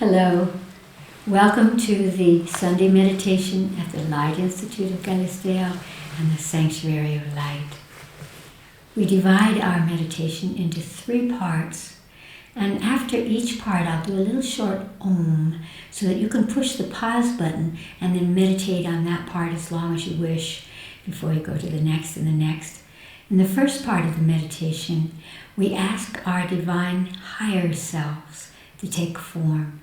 Hello. Welcome to the Sunday meditation at the Light Institute of Galisteo and the Sanctuary of Light. We divide our meditation into 3 parts, and after each part I'll do a little short Om so that you can push the pause button and then meditate on that part as long as you wish before you go to the next and the next. In the first part of the meditation, we ask our divine higher selves to take form.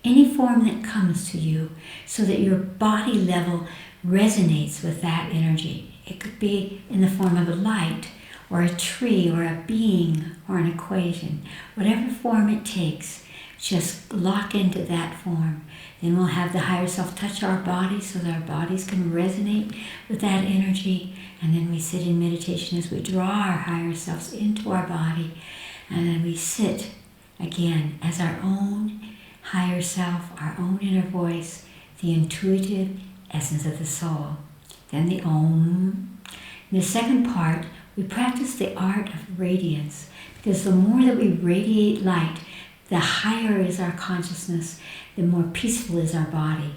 Any form that comes to you so that your body level resonates with that energy. It could be in the form of a light or a tree or a being or an equation. Whatever form it takes, just lock into that form. Then we'll have the higher self touch our bodies so that our bodies can resonate with that energy. And then we sit in meditation as we draw our higher selves into our body. And then we sit again as our own higher self, our own inner voice, the intuitive essence of the soul. Then the Om. In the second part, we practice the art of radiance, because the more that we radiate light, the higher is our consciousness, the more peaceful is our body.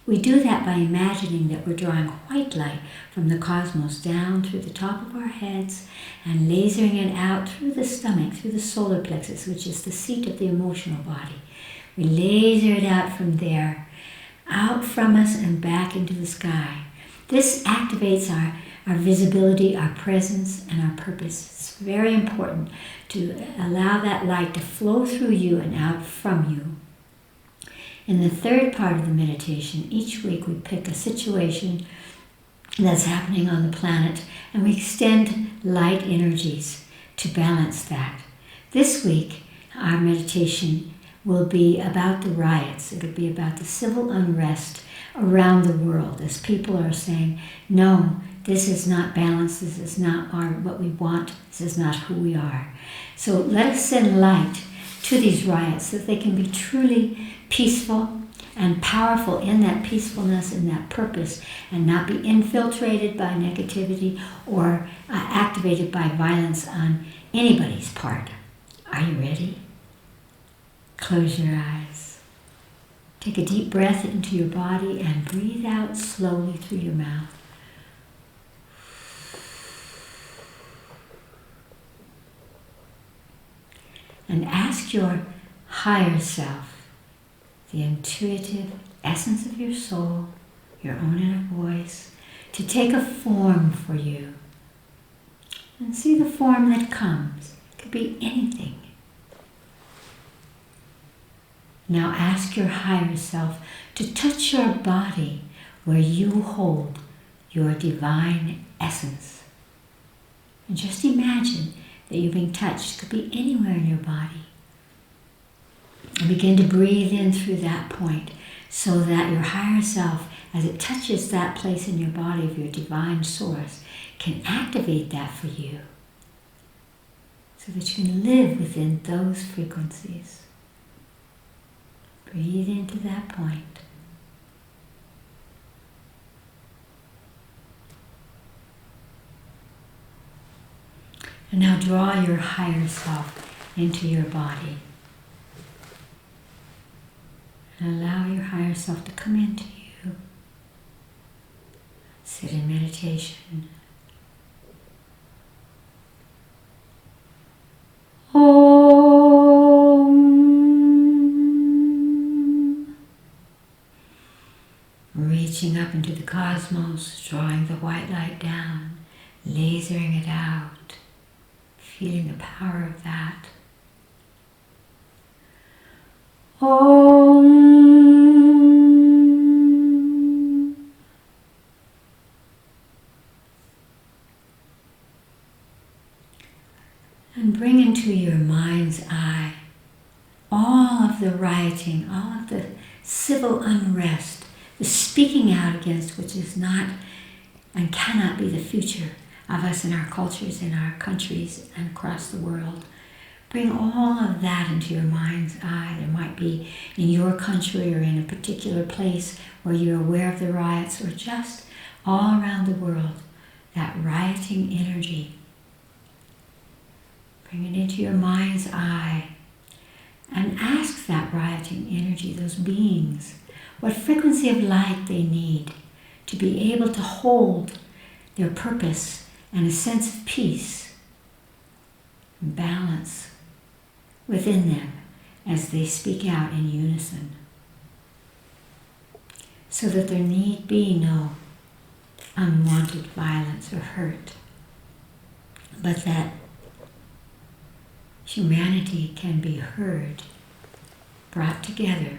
We do that by imagining that we're drawing white light from the cosmos down through the top of our heads and lasering it out through the stomach, through the solar plexus, which is the seat of the emotional body. We laser it out from there, out from us and back into the sky. This activates our visibility, our presence, and our purpose. It's very important to allow that light to flow through you and out from you. In the third part of the meditation, each week we pick a situation that's happening on the planet and we extend light energies to balance that. This week, our meditation will be about the riots. It'll be about the civil unrest around the world as people are saying, no, this is not balanced, this is not what we want, this is not who we are. So let us send light to these riots so that they can be truly peaceful and powerful in that peacefulness and that purpose and not be infiltrated by negativity or activated by violence on anybody's part. Are you ready? Close your eyes. Take a deep breath into your body and breathe out slowly through your mouth. And ask your higher self, the intuitive essence of your soul, your own inner voice, to take a form for you. And see the form that comes. It could be anything. Now ask your higher self to touch your body where you hold your divine essence. And just imagine that you're being touched. It could be anywhere in your body. And begin to breathe in through that point so that your higher self, as it touches that place in your body of your divine source, can activate that for you so that you can live within those frequencies. Breathe into that point. And now draw your higher self into your body. And allow your higher self to come into you. Sit in meditation. Reaching up into the cosmos, drawing the white light down, lasering it out, feeling the power of that. Om. And bring into your mind's eye all of the rioting, all of the civil unrest, the speaking out against which is not and cannot be the future of us in our cultures, in our countries, and across the world. Bring all of that into your mind's eye. There might be in your country or in a particular place where you're aware of the riots, or just all around the world, that rioting energy. Bring it into your mind's eye and ask that rioting energy, those beings, what frequency of light they need to be able to hold their purpose and a sense of peace and balance within them as they speak out in unison, so that there need be no unwanted violence or hurt, but that humanity can be heard, brought together,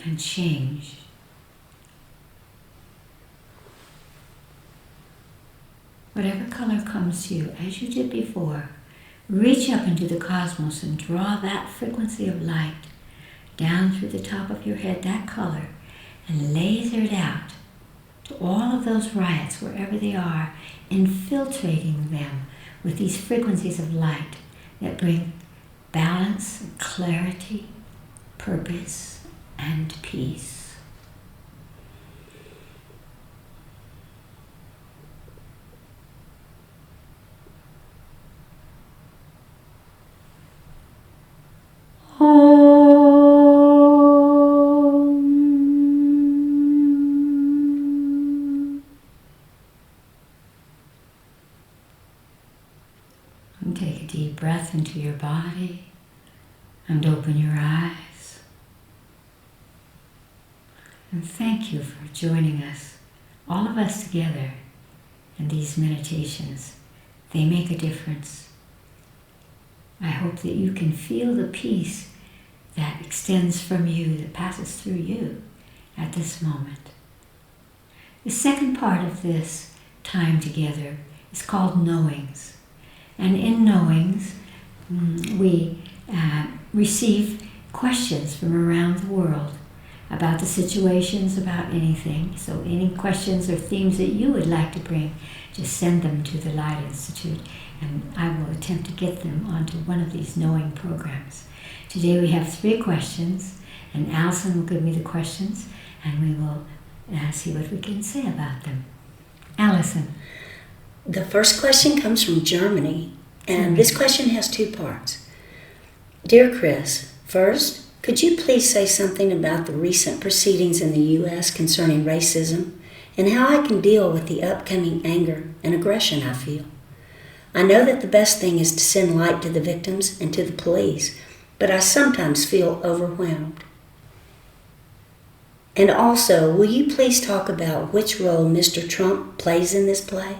and changed. Whatever color comes to you, as you did before, reach up into the cosmos and draw that frequency of light down through the top of your head, that color, and laser it out to all of those riots, wherever they are, infiltrating them with these frequencies of light that bring balance, clarity, purpose, and peace. And take a deep breath into your body and open your eyes. And thank you for joining us, all of us together, in these meditations. They make a difference. I hope that you can feel the peace that extends from you, that passes through you at this moment. The second part of this time together is called knowings. And in knowings, we receive questions from around the world about the situations, about anything. So any questions or themes that you would like to bring, just send them to the Light Institute, and I will attempt to get them onto one of these knowing programs. Today we have 3 questions, and Alison will give me the questions, and we will see what we can say about them. Alison. The first question comes from Germany, and this question has 2 parts. Dear Chris, first, could you please say something about the recent proceedings in the U.S. concerning racism and how I can deal with the upcoming anger and aggression I feel? I know that the best thing is to send light to the victims and to the police, but I sometimes feel overwhelmed. And also, will you please talk about which role Mr. Trump plays in this play?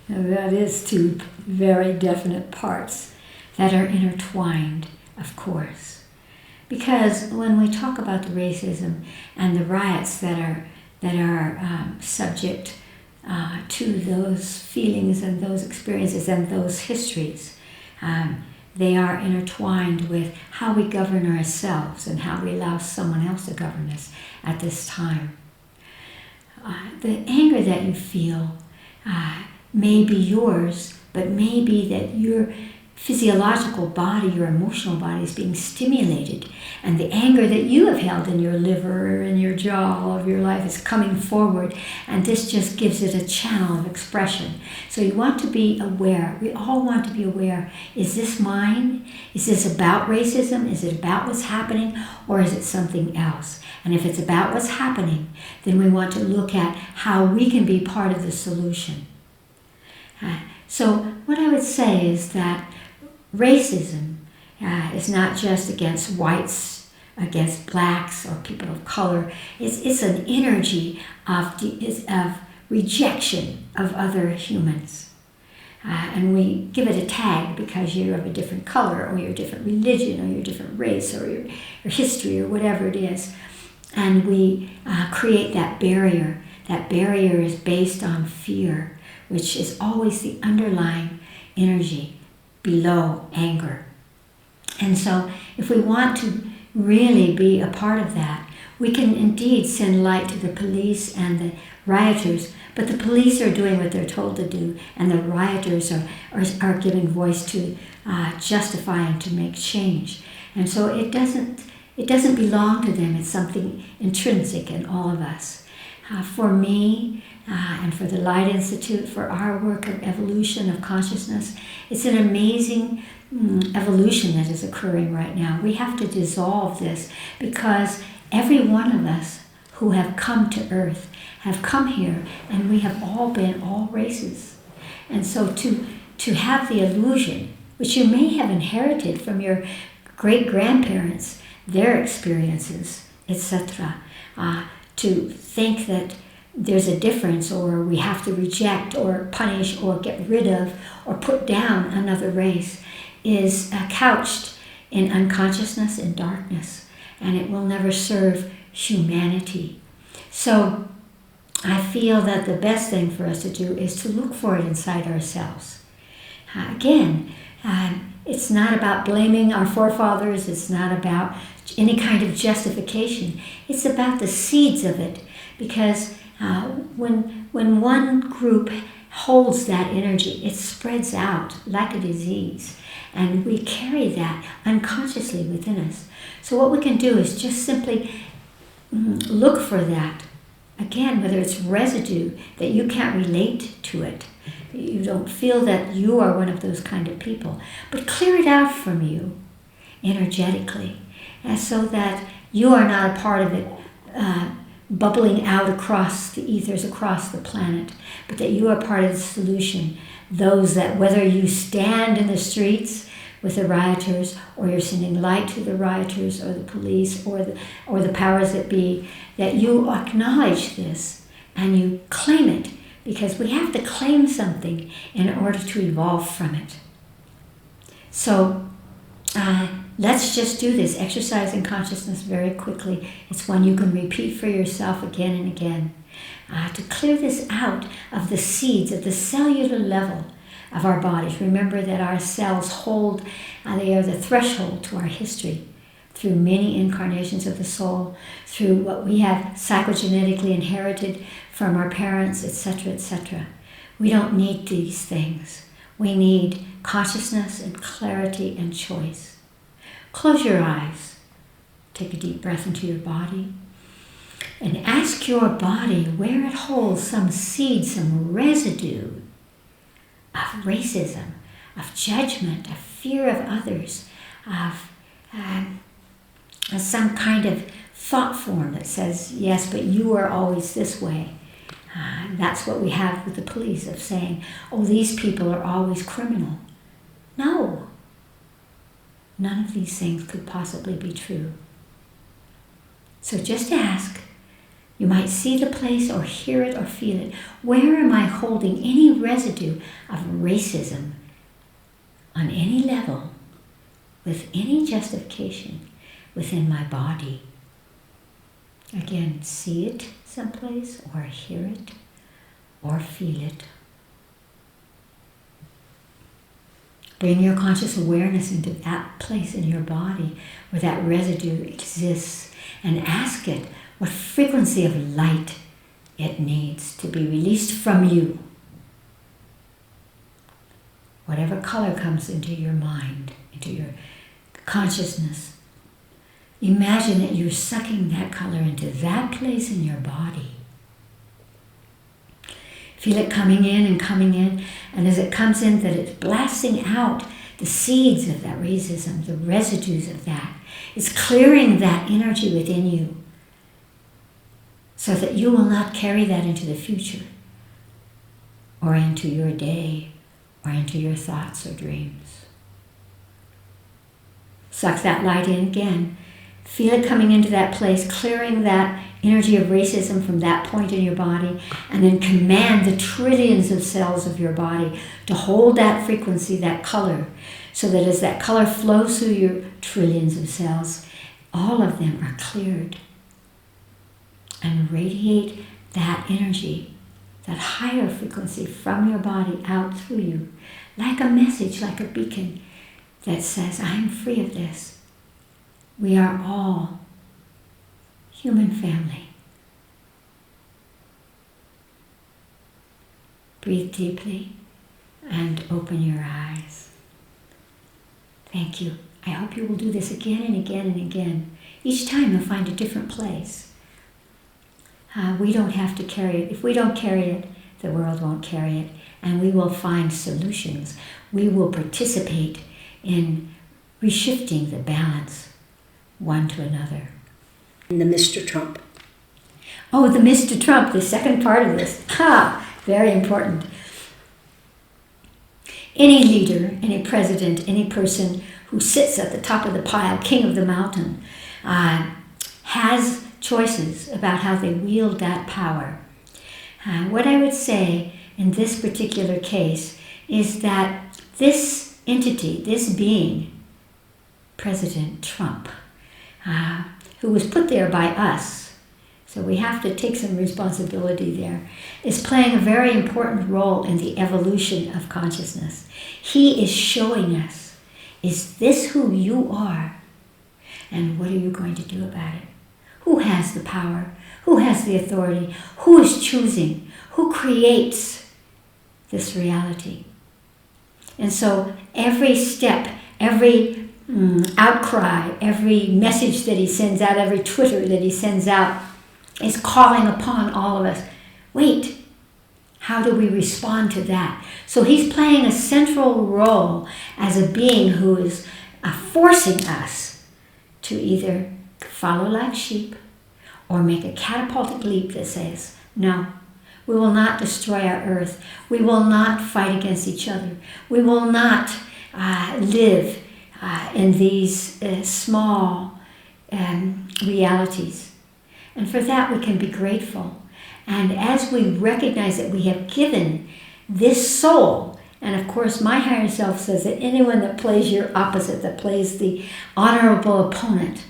That is 2 very definite parts that are intertwined, of course. Because when we talk about the racism and the riots that are subject to those feelings and those experiences and those histories, they are intertwined with how we govern ourselves and how we allow someone else to govern us at this time. The anger that you feel may be yours, but may be that your physiological body, your emotional body is being stimulated, and the anger that you have held in your liver and your jaw all of your life is coming forward, and this just gives it a channel of expression. So you want to be aware. We all want to be aware. Is this mine? Is this about racism? Is it about what's happening, or is it something else? And if it's about what's happening, then we want to look at how we can be part of the solution. So what I would say is that racism is not just against whites, against blacks, or people of color. It's an energy of rejection of other humans. And we give it a tag because you're of a different color, or you're a different religion, or you're a different race, or your history, or whatever it is. And we create that barrier. That barrier is based on fear, which is always the underlying energy below anger. And so if we want to really be a part of that, we can indeed send light to the police and the rioters, but the police are doing what they're told to do, and the rioters are giving voice to justify and to make change. And so it doesn't belong to them. It's something intrinsic in all of us. For me and for the Light Institute, for our work of evolution of consciousness, it's an amazing evolution that is occurring right now. We have to dissolve this because every one of us who have come to Earth have come here, and we have all been all races. And so to have the illusion, which you may have inherited from your great-grandparents, their experiences, etc., to think that there's a difference, or we have to reject or punish or get rid of or put down another race, is couched in unconsciousness and darkness, and it will never serve humanity. So I feel that the best thing for us to do is to look for it inside ourselves. Again, it's not about blaming our forefathers. It's not about any kind of justification. It's about the seeds of it, because when one group holds that energy, it spreads out like a disease, and we carry that unconsciously within us. So what we can do is just simply look for that. Again, whether it's residue that you can't relate to it, you don't feel that you are one of those kind of people, but clear it out from you energetically, and so that you are not a part of it bubbling out across the ethers, across the planet, but that you are part of the solution. Those that, whether you stand in the streets with the rioters, or you're sending light to the rioters, or the police, or the powers that be, that you acknowledge this and you claim it, because we have to claim something in order to evolve from it. So let's just do this exercise in consciousness very quickly. It's one you can repeat for yourself again and again, to clear this out of the seeds at the cellular level of our bodies. Remember that our cells hold, they are the threshold to our history, through many incarnations of the soul, through what we have psychogenetically inherited from our parents, etc., etc. We don't need these things. We need consciousness and clarity and choice. Close your eyes. Take a deep breath into your body. And ask your body where it holds some seed, some residue of racism, of judgment, of fear of others, of some kind of thought form that says, yes, but you are always this way. That's what we have with the police, of saying, oh, these people are always criminal. No. None of these things could possibly be true. So just ask. You might see the place or hear it or feel it. Where am I holding any residue of racism on any level, with any justification within my body? Again, see it someplace, or hear it, or feel it. Bring your conscious awareness into that place in your body where that residue exists, and ask it what frequency of light it needs to be released from you. Whatever color comes into your mind, into your consciousness, imagine that you're sucking that color into that place in your body. Feel it coming in, and as it comes in, that it's blasting out the seeds of that racism, the residues of that. It's clearing that energy within you, so that you will not carry that into the future, or into your day, or into your thoughts or dreams. Suck that light in again. Feel it coming into that place, clearing that energy of racism from that point in your body, and then command the trillions of cells of your body to hold that frequency, that color, so that as that color flows through your trillions of cells, all of them are cleared. And radiate that energy, that higher frequency from your body out through you, like a message, like a beacon that says, I am free of this. We are all human family. Breathe deeply and open your eyes. Thank you. I hope you will do this again and again and again. Each time you'll find a different place. We don't have to carry it. If we don't carry it, the world won't carry it. And we will find solutions. We will participate in reshifting the balance one to another. And the Mr. Trump. Oh, the Mr. Trump, the second part of this. Very important. Any leader, any president, any person who sits at the top of the pile, king of the mountain, has choices about how they wield that power. What I would say in this particular case is that this entity, this being, President Trump, who was put there by us, so we have to take some responsibility there, is playing a very important role in the evolution of consciousness. He is showing us, is this who you are? And what are you going to do about it? Who has the power? Who has the authority? Who is choosing? Who creates this reality? And so every step, every outcry, every message that he sends out, every Twitter that he sends out is calling upon all of us. Wait, how do we respond to that? So he's playing a central role as a being who is forcing us to either follow like sheep or make a catapultic leap that says, no, we will not destroy our earth. We will not fight against each other. We will not live in these small realities. And for that we can be grateful. And as we recognize that we have given this soul, and of course my higher self says that anyone that plays your opposite, that plays the honorable opponent,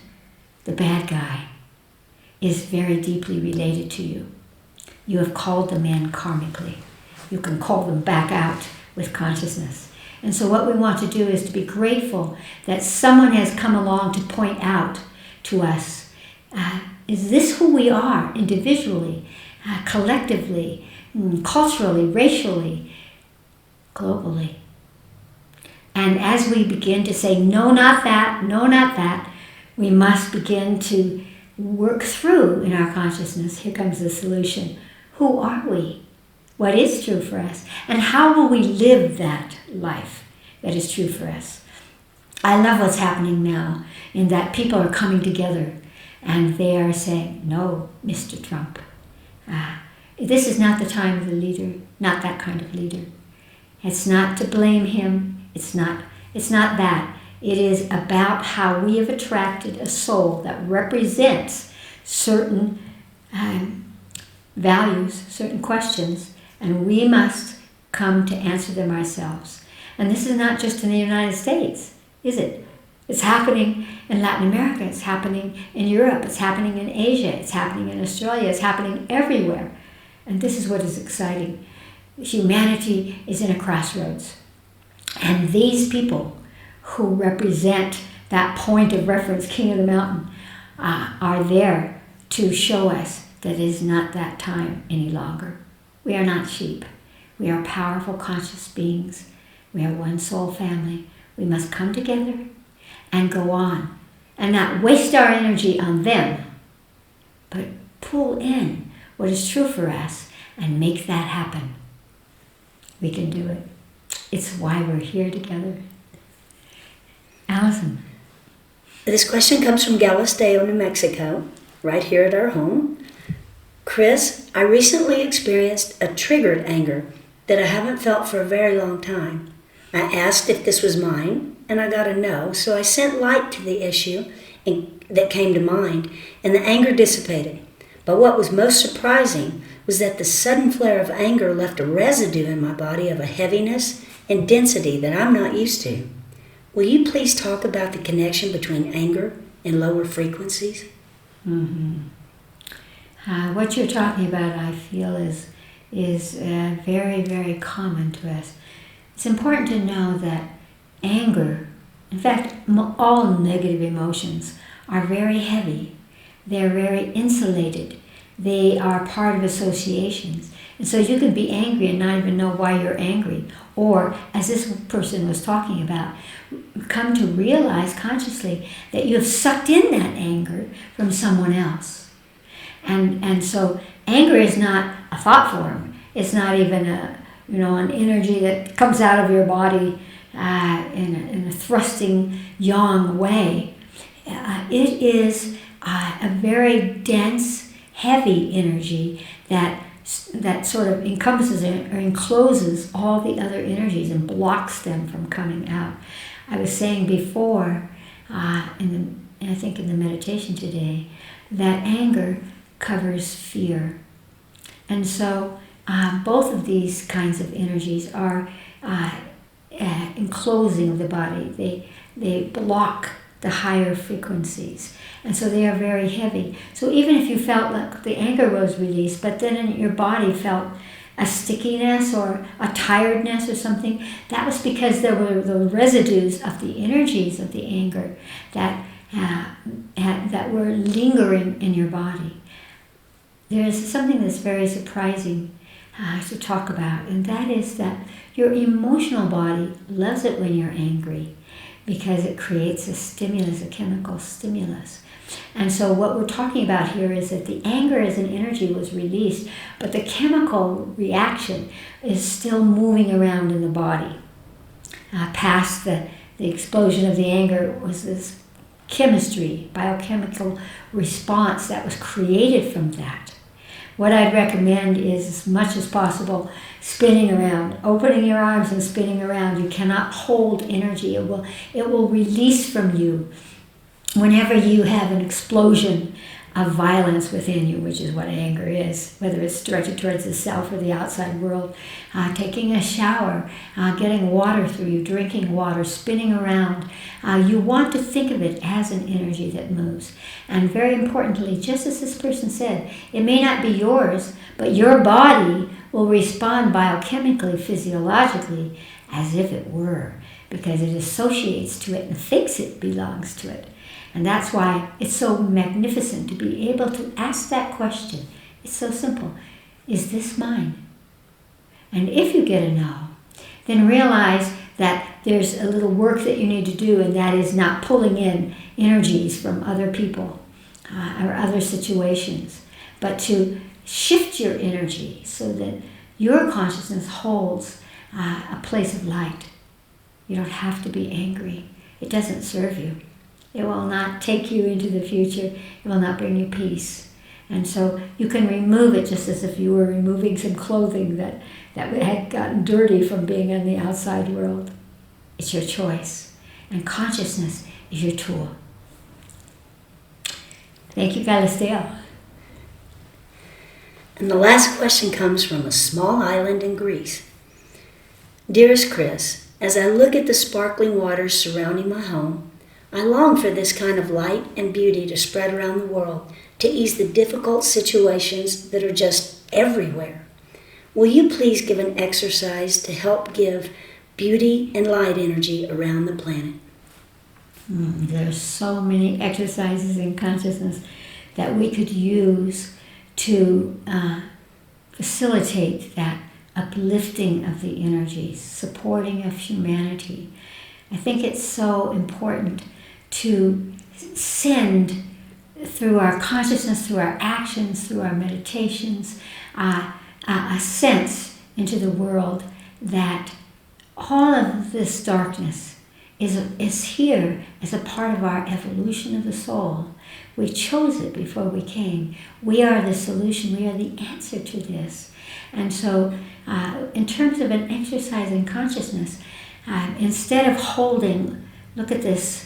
the bad guy, is very deeply related to you. You have called them in karmically. You can call them back out with consciousness. And so what we want to do is to be grateful that someone has come along to point out to us, is this who we are individually, collectively, culturally, racially, globally? And as we begin to say, no, not that, no, not that, we must begin to work through in our consciousness. Here comes the solution. Who are we? What is true for us? And how will we live that life that is true for us? I love what's happening now in that people are coming together and they are saying, no, Mr. Trump. This is not the time of the leader, not that kind of leader. It's not to blame him. It's not that. It is about how we have attracted a soul that represents certain values, certain questions, and we must come to answer them ourselves. And this is not just in the United States, is it? It's happening in Latin America, it's happening in Europe, it's happening in Asia, it's happening in Australia, it's happening everywhere. And this is what is exciting. Humanity is in a crossroads. And these people who represent that point of reference, King of the Mountain, are there to show us that it is not that time any longer. We are not sheep. We are powerful, conscious beings. We are one soul family. We must come together and go on and not waste our energy on them, but pull in what is true for us and make that happen. We can do it. It's why we're here together. Allison. This question comes from Galisteo, New Mexico, right here at our home. Chris, I recently experienced a triggered anger that I haven't felt for a very long time. I asked if this was mine, and I got a no, so I sent light to the issue that came to mind, and the anger dissipated. But what was most surprising was that the sudden flare of anger left a residue in my body of a heaviness and density that I'm not used to. Will you please talk about the connection between anger and lower frequencies? Mm-hmm. What you're talking about, I feel, is very, very common to us. It's important to know that anger, in fact, all negative emotions, are very heavy. They're very insulated. They are part of associations. And so you can be angry and not even know why you're angry. Or, as this person was talking about, come to realize consciously that you have sucked in that anger from someone else. And so Anger is not a thought form. It's not even an energy that comes out of your body in a thrusting yang way. It is a very dense, heavy energy that sort of encompasses or encloses all the other energies and blocks them from coming out. I was saying before, I think in the meditation today, that anger covers fear. And so both of these kinds of energies are enclosing the body. They block the higher frequencies. And so they are very heavy. So even if you felt like the anger was released, but then in your body felt a stickiness or a tiredness or something, that was because there were the residues of the energies of the anger that were lingering in your body. There is something that's very surprising to talk about, and that is that your emotional body loves it when you're angry because it creates a stimulus, a chemical stimulus. And so what we're talking about here is that the anger as an energy was released, but the chemical reaction is still moving around in the body. Past the explosion of the anger was this chemistry, biochemical response that was created from that. What I'd recommend is, as much as possible, spinning around, opening your arms and spinning around. You cannot hold energy. It will release from you whenever you have an explosion of violence within you, which is what anger is, whether it's directed towards the self or the outside world. Taking a shower, getting water through you, drinking water, spinning around. You want to think of it as an energy that moves. And very importantly, just as this person said, it may not be yours, but your body will respond biochemically, physiologically, as if it were, because it associates to it and thinks it belongs to it. And that's why it's so magnificent to be able to ask that question. It's so simple. Is this mine? And if you get a no, then realize that there's a little work that you need to do, and that is not pulling in energies from other people or other situations, but to shift your energy so that your consciousness holds a place of light. You don't have to be angry. It doesn't serve you. It will not take you into the future. It will not bring you peace. And so you can remove it just as if you were removing some clothing that had gotten dirty from being in the outside world. It's your choice. And consciousness is your tool. Thank you, Galisteo. And the last question comes from a small island in Greece. Dearest Chris, as I look at the sparkling waters surrounding my home, I long for this kind of light and beauty to spread around the world to ease the difficult situations that are just everywhere. Will you please give an exercise to help give beauty and light energy around the planet? There's so many exercises in consciousness that we could use to facilitate that uplifting of the energies, supporting of humanity. I think it's so important to send through our consciousness, through our actions, through our meditations, a sense into the world that all of this darkness is here as a part of our evolution of the soul. We chose it before we came. We are the solution. We are the answer to this. And so in terms of an exercise in consciousness, instead of holding, look at this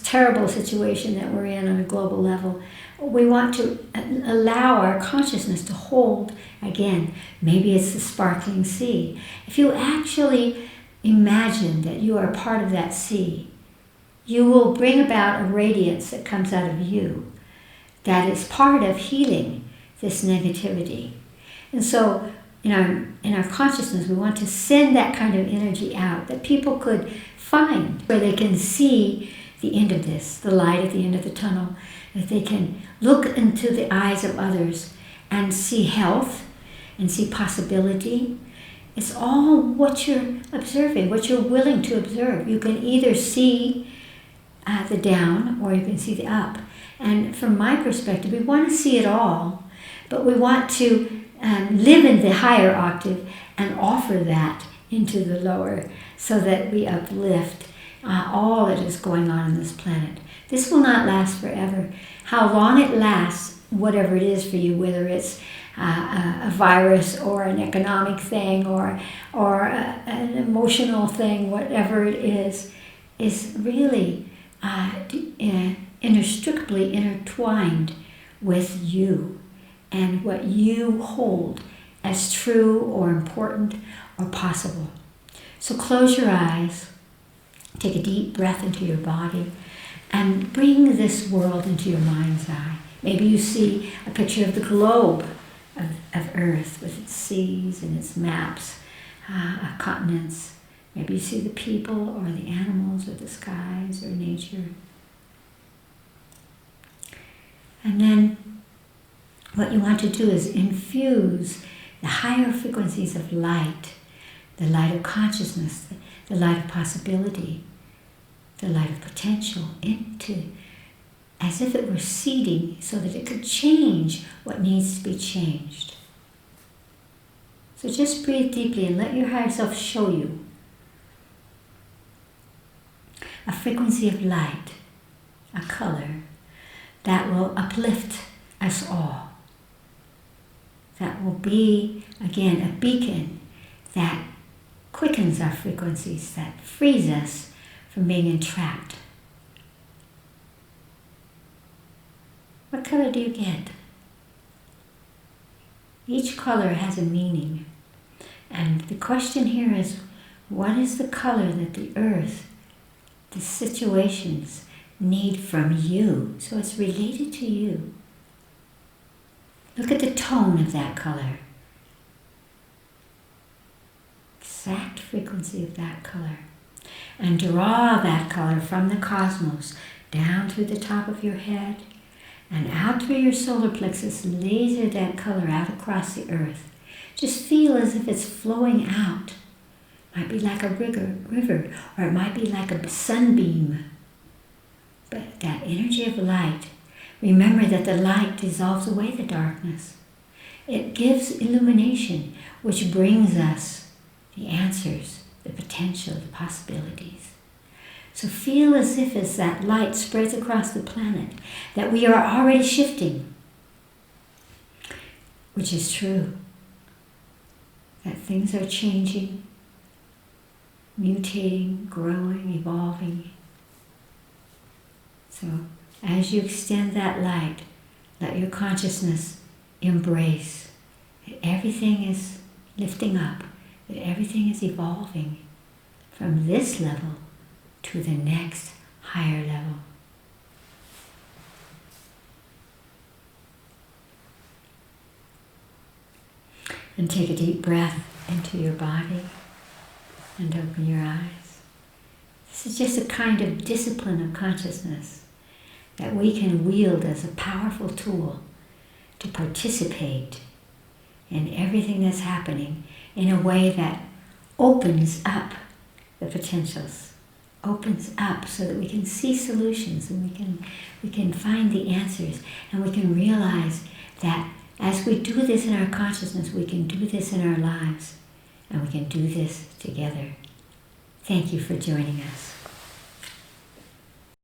terrible situation that we're in on a global level, we want to allow our consciousness to hold, again, maybe it's the sparkling sea. If you actually imagine that you are part of that sea, you will bring about a radiance that comes out of you that is part of healing this negativity. And so in our consciousness, we want to send that kind of energy out that people could find, where they can see the end of this, the light at the end of the tunnel, that they can look into the eyes of others and see health and see possibility. It's all what you're observing, what you're willing to observe. You can either see the down or you can see the up. And from my perspective, we want to see it all, But we want to live in the higher octave and offer that into the lower so that we uplift all that is going on this planet. This will not last forever. How long it lasts, whatever it is for you, whether it's a virus or an economic thing or an emotional thing, whatever it is really inextricably intertwined with you and what you hold as true or important or possible. So close your eyes, take a deep breath into your body, and bring this world into your mind's eye. Maybe you see a picture of the globe of Earth with its seas and its maps, continents. Maybe you see the people or the animals or the skies or nature. And then what you want to do is infuse the higher frequencies of light, the light of consciousness, the light of possibility, the light of potential into, as if it were seeding so that it could change what needs to be changed. So just breathe deeply and let your higher self show you a frequency of light, a color that will uplift us all. That will be, again, a beacon that quickens our frequencies, that frees us from being entrapped. What color do you get? Each color has a meaning. And the question here is, what is the color that the earth, the situations need from you? So it's related to you. Look at the tone of that color. Exact frequency of that color. And draw that color from the cosmos down through the top of your head and out through your solar plexus. Laser that color out across the earth. Just feel as if it's flowing out. Might be like a river, or it might be like a sunbeam. But that energy of light, remember that the light dissolves away the darkness. It gives illumination, which brings us the answers, the potential, the possibilities. So feel as if as that light spreads across the planet, that we are already shifting, which is true. That things are changing, mutating, growing, evolving. So as you extend that light, let your consciousness embrace that everything is lifting up, that everything is evolving from this level to the next higher level. And take a deep breath into your body and open your eyes. This is just a kind of discipline of consciousness that we can wield as a powerful tool to participate in everything that's happening in a way that opens up the potentials, opens up so that we can see solutions and we can find the answers, and we can realize that as we do this in our consciousness, we can do this in our lives, and we can do this together. Thank you for joining us.